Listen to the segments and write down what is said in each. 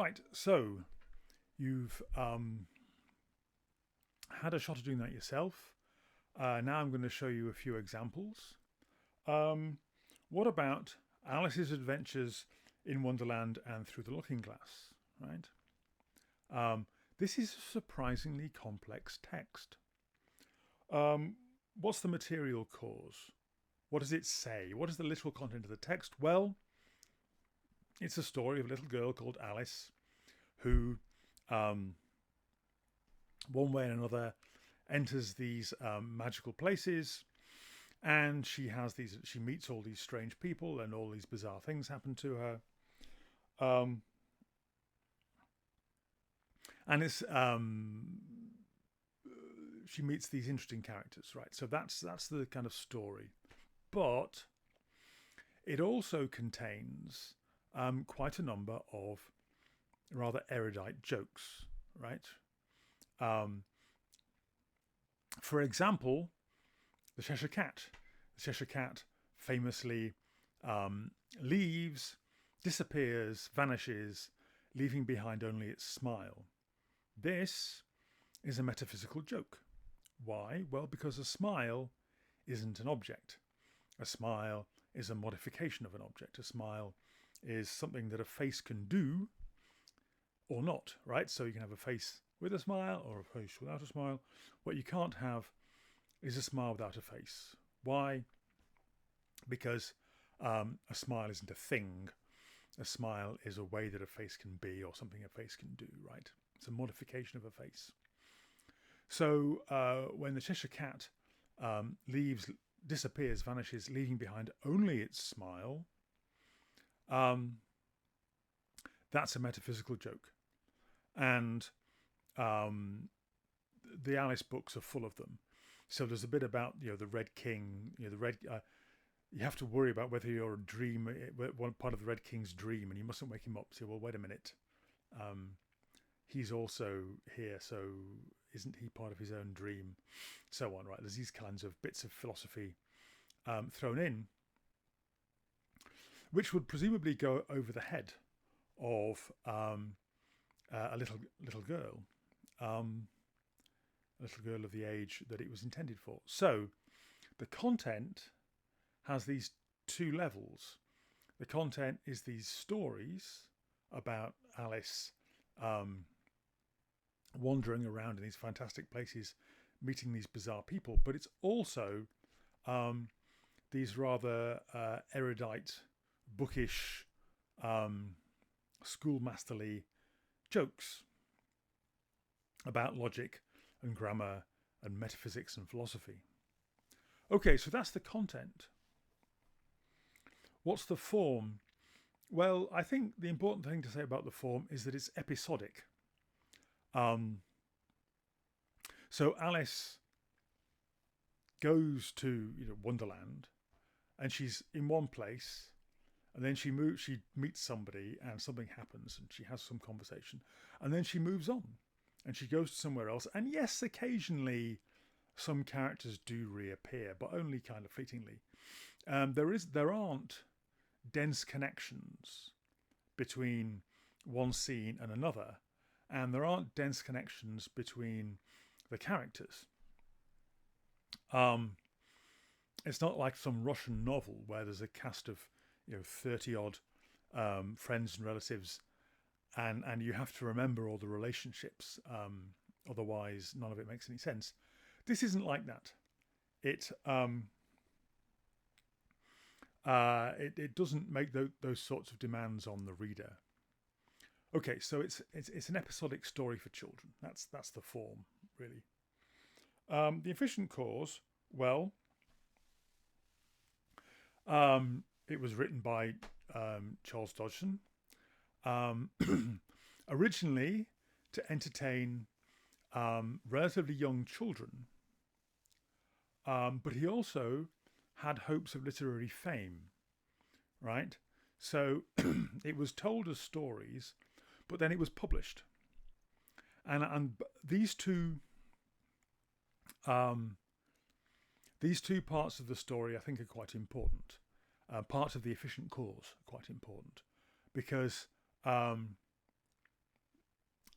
Right, so you've had a shot at doing that yourself. Now I'm going to show you a few examples. What about Alice's Adventures in Wonderland and Through the Looking Glass? Right. This is a surprisingly complex text. What's the material cause? What does it say? What is the literal content of the text? Well, it's a story of a little girl called Alice who, one way and another, enters these magical places, and she meets all these strange people, and all these bizarre things happen to her. And she meets these interesting characters, right? So that's the kind of story, but it also contains quite a number of rather erudite jokes, right? For example, the Cheshire Cat. The Cheshire Cat famously leaves, disappears, vanishes, leaving behind only its smile. This is a metaphysical joke. Why? Well, because a smile isn't an object. A smile is a modification of an object. A smile is something that a face can do or not, right? So you can have a face with a smile or a face without a smile. What you can't have is a smile without a face. Why? Because a smile isn't a thing. A smile is a way that a face can be, or something a face can do, right? It's a modification of a face. So when the Cheshire Cat leaves, disappears, vanishes, leaving behind only its smile, that's a metaphysical joke. And the Alice books are full of them. So there's a bit about the Red King, the Red. You have to worry about whether you're a dream, one part of the Red King's dream, and you mustn't wake him up. Say, well, wait a minute, he's also here, so isn't he part of his own dream? So on, right? There's these kinds of bits of philosophy thrown in, which would presumably go over the head of a little girl. A little girl of the age that it was intended for. So the content has these two levels. The content is these stories about Alice wandering around in these fantastic places, meeting these bizarre people, but it's also these rather erudite, bookish, schoolmasterly jokes about logic and grammar and metaphysics and philosophy. Okay, so that's the content. What's the form? Well, I think the important thing to say about the form is that it's episodic. So Alice goes to Wonderland, and she's in one place, and then she meets somebody, and something happens, and she has some conversation, and then she moves on. And she goes to somewhere else. And yes, occasionally some characters do reappear, but only kind of fleetingly. There aren't dense connections between one scene and another. And there aren't dense connections between the characters. It's not like some Russian novel where there's a cast of 30 odd friends and relatives, and you have to remember all the relationships, otherwise none of it makes any sense. This isn't like that. It doesn't make those sorts of demands on the reader. Okay, so it's an episodic story for children. That's the form, really. The efficient cause, well, it was written by Charles Dodgson. Originally to entertain relatively young children, but he also had hopes of literary fame, right? So it was told as stories, but then it was published, and these two parts of the story I think are quite important. Parts of the efficient cause are quite important because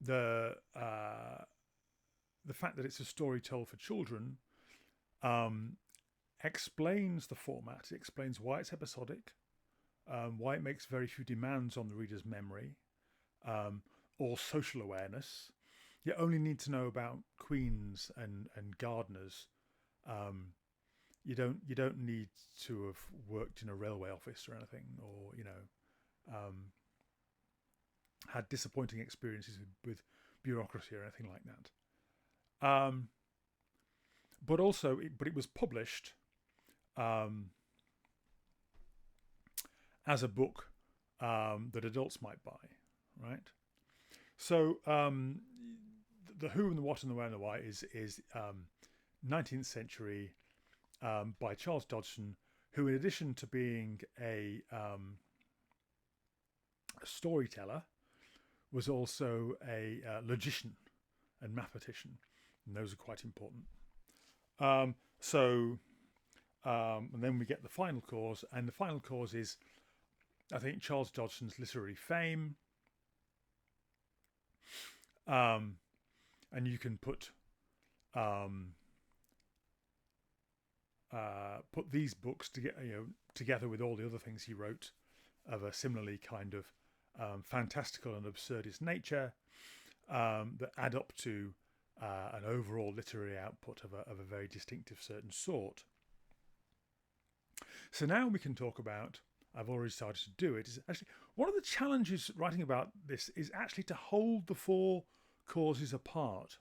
the fact that it's a story told for children explains the format. It explains why it's episodic, why it makes very few demands on the reader's memory or social awareness. You only need to know about queens and gardeners. You don't need to have worked in a railway office or anything, or had disappointing experiences with bureaucracy or anything like that. But it was published as a book that adults might buy, right? So the Who and the What and the Where and the Why is 19th century by Charles Dodgson, who, in addition to being a storyteller, was also a logician and mathematician, and those are quite important. And then we get the final cause, and the final cause is, I think, Charles Dodgson's literary fame. And you can put these books together with all the other things he wrote of a similarly kind of fantastical and absurdist nature that add up to an overall literary output of a very distinctive certain sort. So now we can talk about, I've already started to do it, is actually one of the challenges writing about this is actually to hold the four causes apart.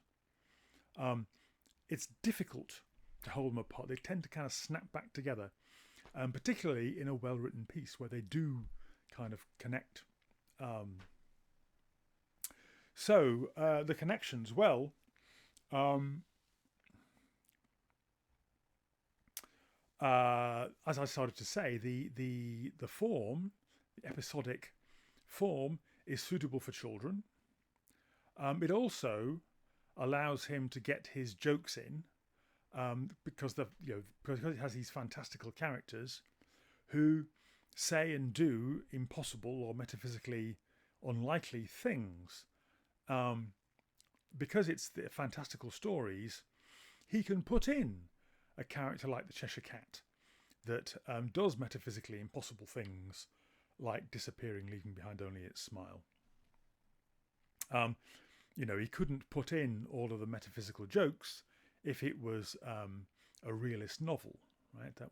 It's difficult to hold them apart. They tend to kind of snap back together, particularly in a well-written piece where they do kind of connect. So the connections, well, as I started to say, the form, the episodic form, is suitable for children. It also allows him to get his jokes in, because it has these fantastical characters who say and do impossible or metaphysically unlikely things. Because it's the fantastical stories, he can put in a character like the Cheshire Cat that does metaphysically impossible things, like disappearing, leaving behind only its smile. He couldn't put in all of the metaphysical jokes if it was a realist novel, right? That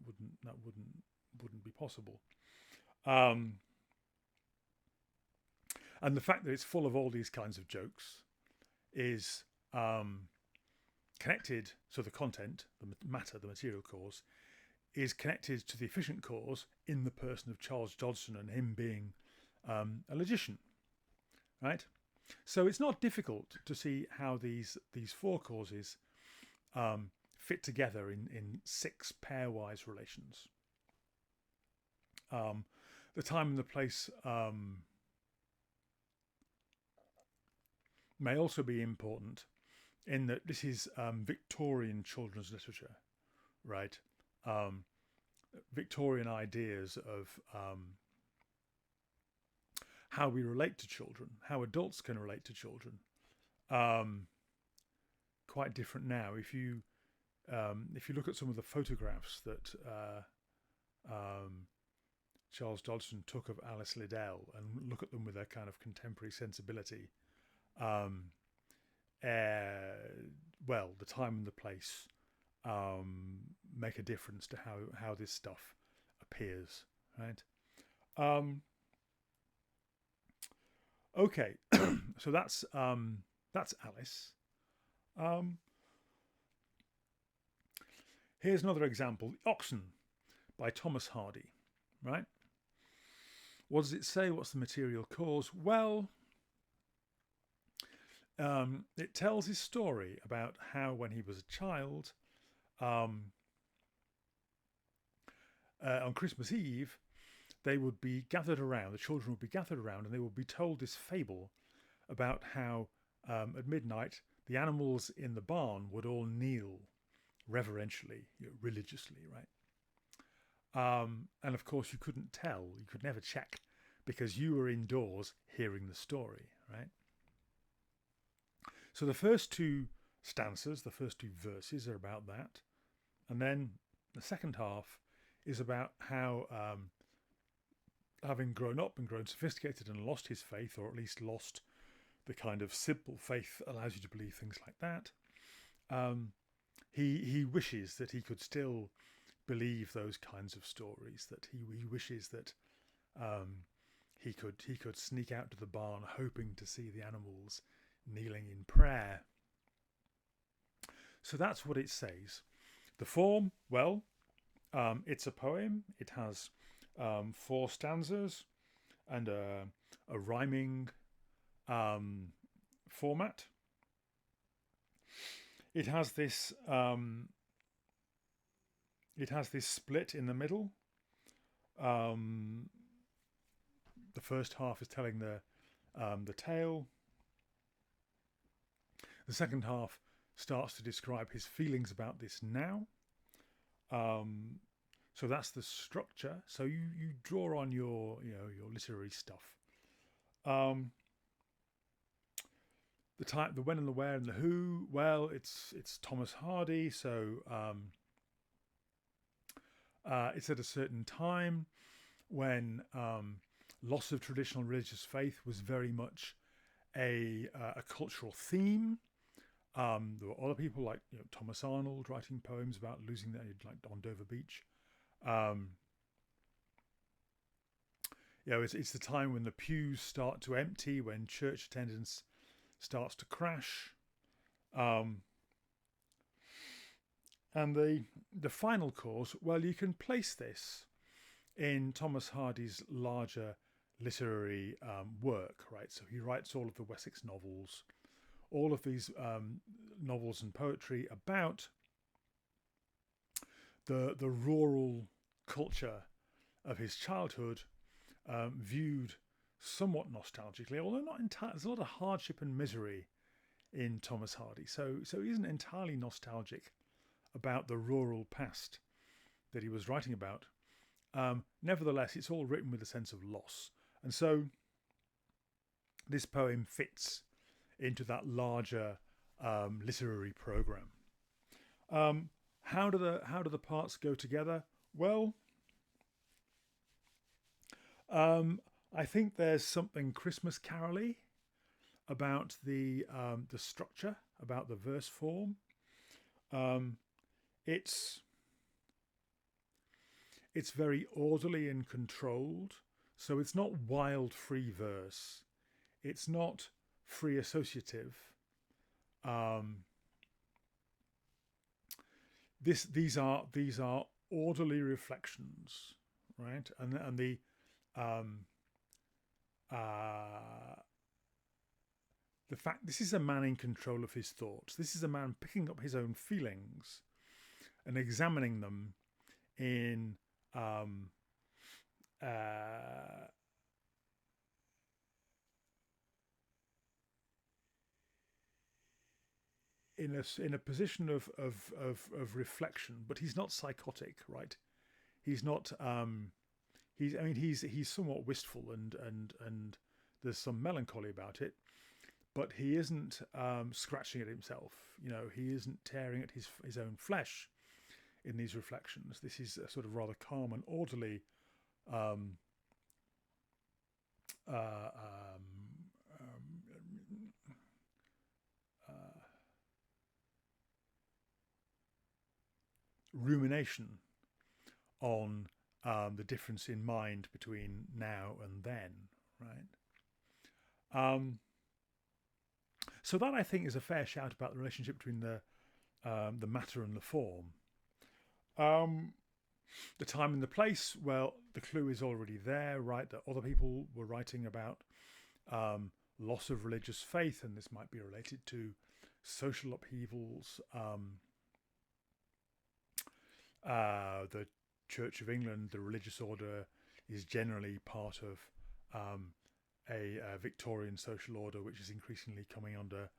wouldn't be possible. And the fact that it's full of all these kinds of jokes is connected. So the content, the matter, the material cause, is connected to the efficient cause in the person of Charles Dodgson and him being a logician, right? So it's not difficult to see how these four causes fit together in six pairwise relations. The time and the place may also be important in that this is Victorian children's literature, right? Victorian ideas of how we relate to children, how adults can relate to children. Quite different now. If you look at some of the photographs that Charles Dodgson took of Alice Liddell and look at them with a kind of contemporary sensibility, the time and the place make a difference to how this stuff appears, right? Okay, so that's Alice. Here's another example: Oxen by Thomas Hardy, right? What does it say? What's the material cause? Well, it tells his story about how, when he was a child, on Christmas Eve, they would be gathered around, the children would be gathered around, and they would be told this fable about how at midnight the animals in the barn would all kneel reverentially, religiously, right? And of course you couldn't tell, you could never check, because you were indoors hearing the story, right? So the first two stanzas, the first two verses are about that. And then the second half is about how, having grown up and grown sophisticated and lost his faith, or at least lost the kind of simple faith that allows you to believe things like that, he wishes that he could still believe those kinds of stories, that he wishes that he could sneak out to the barn hoping to see the animals kneeling in prayer. So that's what it says. The form, well, it's a poem. It has 4 stanzas and a rhyming format. It has this split in the middle. The first half is telling the tale. The second half starts to describe his feelings about this now. So that's the structure. So you draw on your literary stuff. The type, the when and the where and the who. Well, it's Thomas Hardy. So it's at a certain time when loss of traditional religious faith was very much a cultural theme. There were other people like Thomas Arnold writing poems about losing that, like on Dover Beach. It's the time when the pews start to empty, when church attendance starts to crash. And the final cause, well, you can place this in Thomas Hardy's larger literary work, right? So he writes all of the Wessex novels, all of these novels and poetry about the rural culture of his childhood, viewed somewhat nostalgically, although not entirely. There's a lot of hardship and misery in Thomas Hardy, so he isn't entirely nostalgic about the rural past that he was writing about. Nevertheless, it's all written with a sense of loss, and so this poem fits into that larger literary program. How do the parts go together? Well, I think there's something Christmas carol-y about the structure, about the verse form. It's very orderly and controlled, so it's not wild free verse. It's not free associative. These are orderly reflections, right? And the fact this is a man in control of his thoughts. This is a man picking up his own feelings and examining them in in a position of reflection, but he's not psychotic, right? He's not. He's somewhat wistful and there's some melancholy about it, but he isn't scratching at himself. He isn't tearing at his own flesh in these reflections. This is a sort of rather calm and orderly rumination on the difference in mind between now and then, right? So that, I think, is a fair shout about the relationship between the matter and the form. The time and the place, well, the clue is already there, right? That other people were writing about loss of religious faith, and this might be related to social upheavals. The Church of England, the religious order, is generally part of a Victorian social order, which is increasingly coming under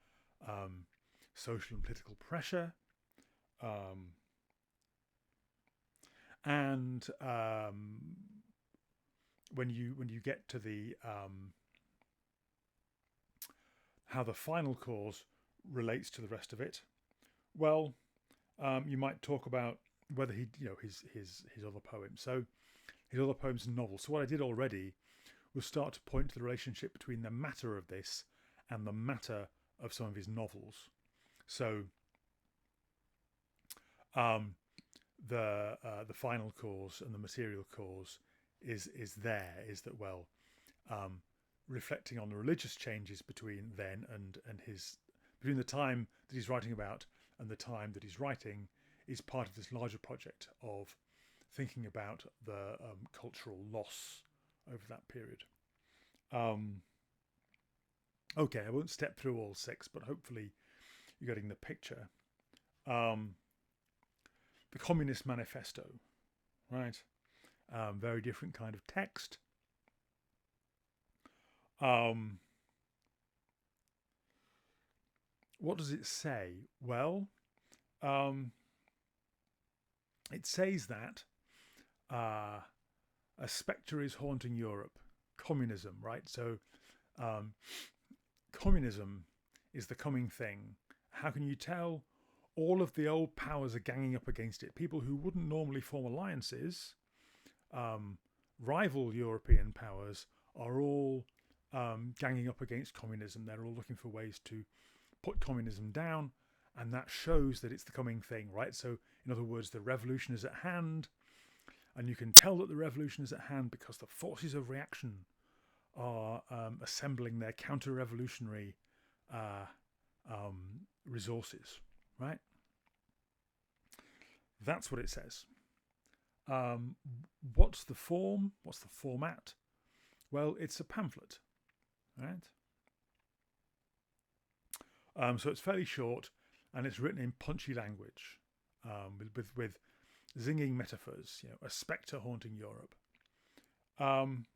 social and political pressure. And when you get to the how the final cause relates to the rest of it? Well, you might talk about whether he, his other poems. So his other poems and novels. So what I did already was start to point to the relationship between the matter of this and the matter of some of his novels. So the final cause and the material cause is that, well, reflecting on the religious changes between then and between the time that he's writing about and the time that he's writing is part of this larger project of thinking about the cultural loss over that period. Okay, I won't step through all 6, but hopefully you're getting the picture. The Communist Manifesto, right? Very different kind of text. What does it say? Well, it says that a spectre is haunting Europe. Communism, right? So communism is the coming thing. How can you tell? All of the old powers are ganging up against it. People who wouldn't normally form alliances, rival European powers, are all ganging up against communism. They're all looking for ways to put communism down, and that shows that it's the coming thing, right? So in other words, the revolution is at hand, and you can tell that the revolution is at hand because the forces of reaction are assembling their counter-revolutionary resources, right? That's what it says. What's the form? What's the format? Well, it's a pamphlet, right? So it's fairly short, and it's written in punchy language, with zinging metaphors. A spectre haunting Europe. Time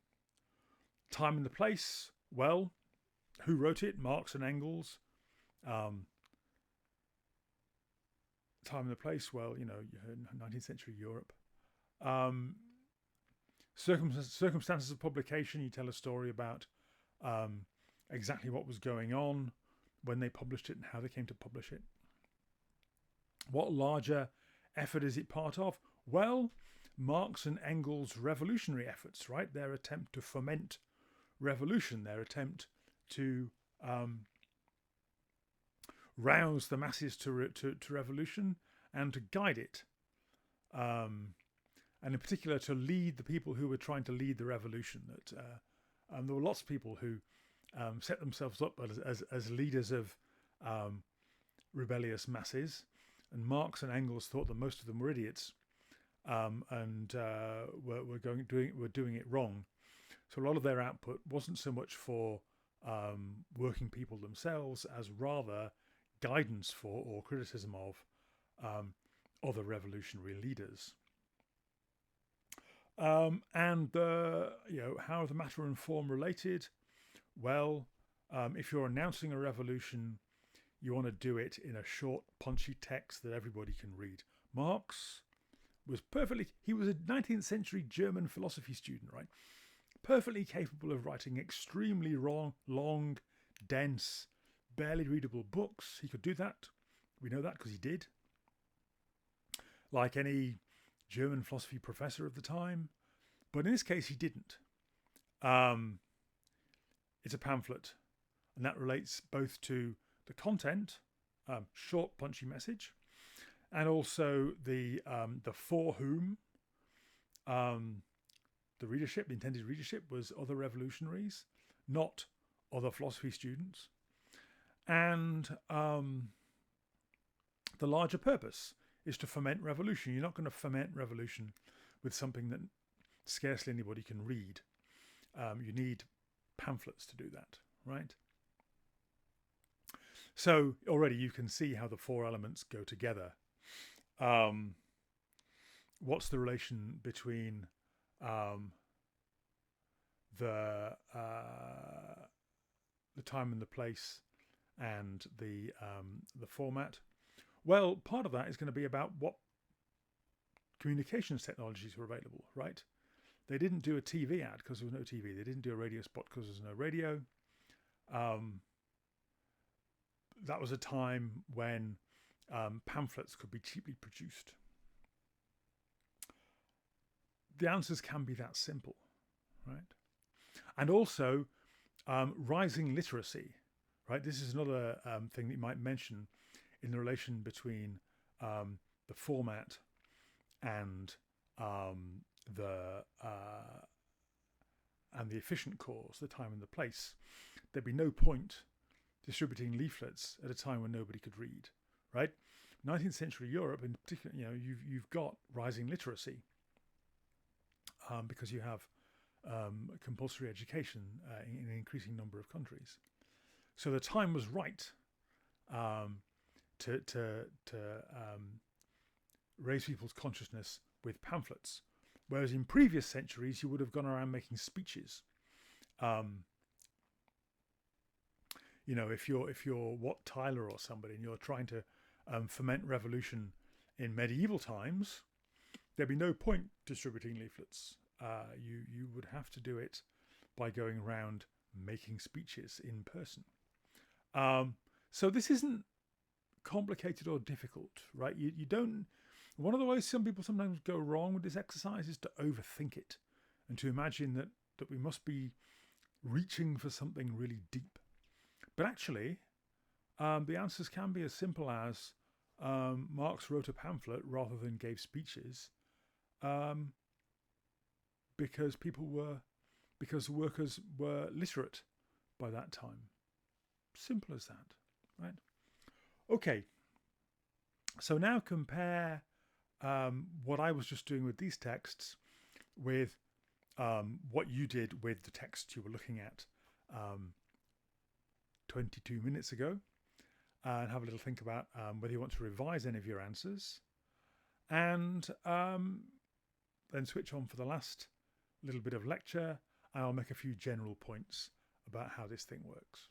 and the place. Well, who wrote it? Marx and Engels. Time and the place. Well, 19th century Europe. Circumstances of publication. You tell a story about exactly what was going on when they published it and how they came to publish it. What larger effort is it part of? Well, Marx and Engels' revolutionary efforts, right? Their attempt to foment revolution, their attempt to rouse the masses to revolution and to guide it, and in particular to lead the people who were trying to lead the revolution. That there were lots of people who set themselves up as leaders of rebellious masses, and Marx and Engels thought that most of them were idiots, and were doing it wrong. So a lot of their output wasn't so much for working people themselves as rather guidance for or criticism of other revolutionary leaders. And how are the matter and form related? Well, if you're announcing a revolution, you want to do it in a short, punchy text that everybody can read. Marx was he was a 19th century German philosophy student, right? Perfectly capable of writing extremely long, dense, barely readable books. He could do that. We know that because he did. Like any German philosophy professor of the time. But in this case, he didn't. It's a pamphlet, and that relates both to the content, short, punchy message, and also the for whom. The readership, the intended readership, was other revolutionaries, not other philosophy students. And the larger purpose is to foment revolution. You're not going to foment revolution with something that scarcely anybody can read. You need pamphlets to do that, right? So already you can see how the 4 elements go together. What's the relation between the time and the place and the format? Well, part of that is going to be about what communications technologies were available, right? They didn't do a TV ad because there was no TV. They didn't do a radio spot because there was no radio. that was a time when pamphlets could be cheaply produced. The answers can be that simple, right? And also rising literacy, right? This is another thing that you might mention in the relation between the format and the efficient cause, the time and the place. There'd be no point distributing leaflets at a time when nobody could read, right? 19th century Europe, in particular, you've got rising literacy because you have compulsory education in an increasing number of countries. So the time was right to raise people's consciousness with pamphlets, whereas in previous centuries you would have gone around making speeches. If you're Wat Tyler or somebody and you're trying to foment revolution in medieval times, there'd be no point distributing leaflets. You would have to do it by going around making speeches in person. So this isn't complicated or difficult, right? You don't. One of the ways some people sometimes go wrong with this exercise is to overthink it and to imagine that we must be reaching for something really deep. But actually, the answers can be as simple as Marx wrote a pamphlet rather than gave speeches, because workers were literate by that time. Simple as that, right? Okay. So now compare what I was just doing with these texts with what you did with the text you were looking at 22 minutes ago, and have a little think about whether you want to revise any of your answers, and then switch on for the last little bit of lecture, and I'll make a few general points about how this thing works.